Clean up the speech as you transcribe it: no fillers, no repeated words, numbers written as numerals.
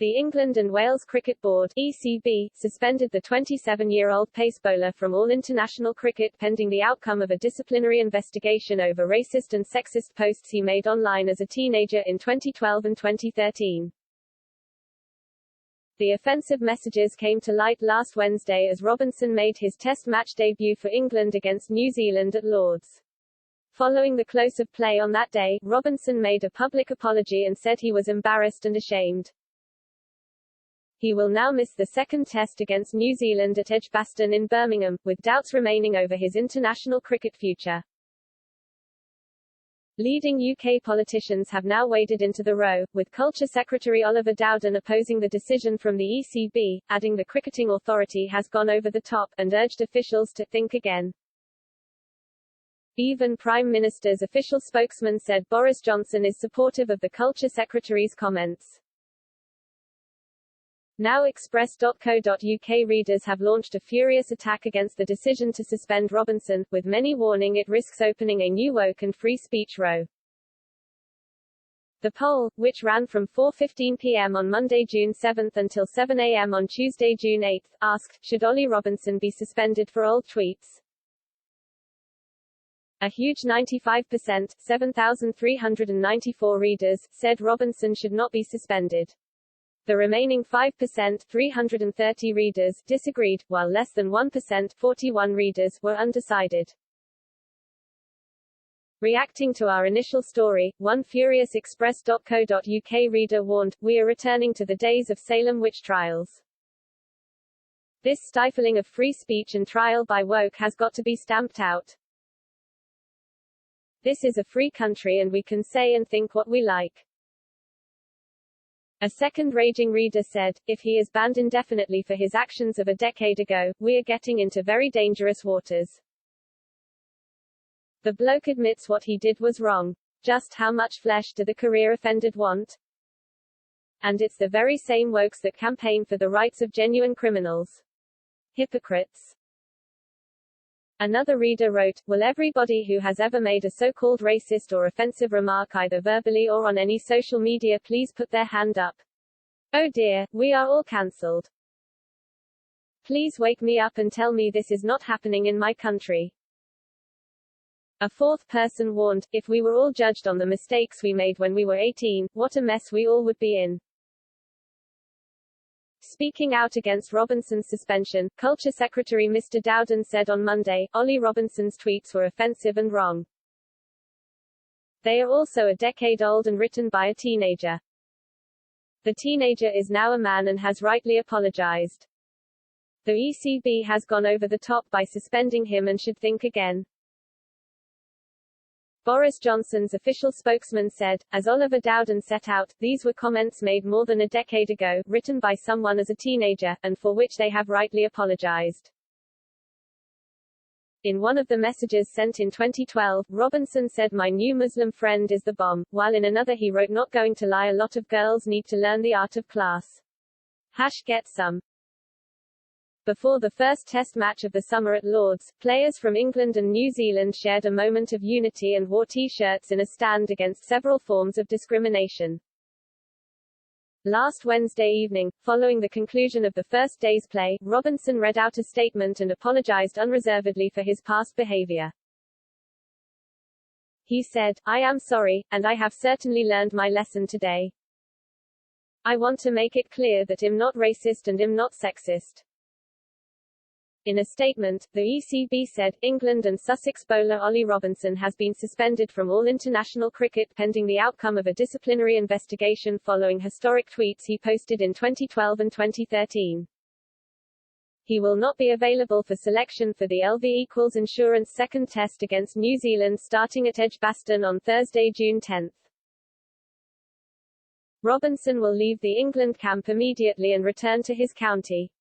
The England and Wales Cricket Board (ECB) suspended the 27-year-old pace bowler from all international cricket pending the outcome of a disciplinary investigation over racist and sexist posts he made online as a teenager in 2012 and 2013. The offensive messages came to light last Wednesday as Robinson made his Test match debut for England against New Zealand at Lord's. Following the close of play on that day, Robinson made a public apology and said he was embarrassed and ashamed. He will now miss the second Test against New Zealand at Edgbaston in Birmingham, with doubts remaining over his international cricket future. Leading UK politicians have now waded into the row, with Culture Secretary Oliver Dowden opposing the decision from the ECB, adding the cricketing authority has gone over the top, and urged officials to think again. Even Prime Minister's official spokesman said Boris Johnson is supportive of the Culture Secretary's comments. Now Express.co.uk readers have launched a furious attack against the decision to suspend Robinson, with many warning it risks opening a new woke and free speech row. The poll, which ran from 4:15 p.m. on Monday, June 7 until 7 a.m. on Tuesday, June 8, asked, should Ollie Robinson be suspended for old tweets? A huge 95%, 7,394 readers, said Robinson should not be suspended. The remaining 5%, 330 readers, disagreed, while less than 1%, 41 readers, were undecided. Reacting to our initial story, one furious Express.co.uk reader warned, "We are returning to the days of Salem witch trials. This stifling of free speech and trial by woke has got to be stamped out. This is a free country and we can say and think what we like." A second raging reader said, "If he is banned indefinitely for his actions of a decade ago, we are getting into very dangerous waters. The bloke admits what he did was wrong. Just how much flesh do the career offended want? And it's the very same wokes that campaign for the rights of genuine criminals. Hypocrites." Another reader wrote, "Will everybody who has ever made a so-called racist or offensive remark either verbally or on any social media please put their hand up? Oh dear, we are all cancelled. Please wake me up and tell me this is not happening in my country." A fourth person warned, "If we were all judged on the mistakes we made when we were 18, what a mess we all would be in." Speaking out against Robinson's suspension, Culture Secretary Mr. Dowden said on Monday, Ollie Robinson's tweets were offensive and wrong. They are also a decade old and written by a teenager. The teenager is now a man and has rightly apologized. The ECB has gone over the top by suspending him and should think again. Boris Johnson's official spokesman said, as Oliver Dowden set out, these were comments made more than a decade ago, written by someone as a teenager, and for which they have rightly apologized. In one of the messages sent in 2012, Robinson said, "My new Muslim friend is the bomb," while in another he wrote, "Not going to lie, a lot of girls need to learn the art of class. Get some." Before the first Test match of the summer at Lord's, players from England and New Zealand shared a moment of unity and wore T-shirts in a stand against several forms of discrimination. Last Wednesday evening, following the conclusion of the first day's play, Robinson read out a statement and apologized unreservedly for his past behavior. He said, "I am sorry, and I have certainly learned my lesson today. I want to make it clear that I'm not racist and I'm not sexist." In a statement, the ECB said, England and Sussex bowler Ollie Robinson has been suspended from all international cricket pending the outcome of a disciplinary investigation following historic tweets he posted in 2012 and 2013. He will not be available for selection for the LV= Insurance second Test against New Zealand starting at Edgbaston on Thursday, June 10. Robinson will leave the England camp immediately and return to his county.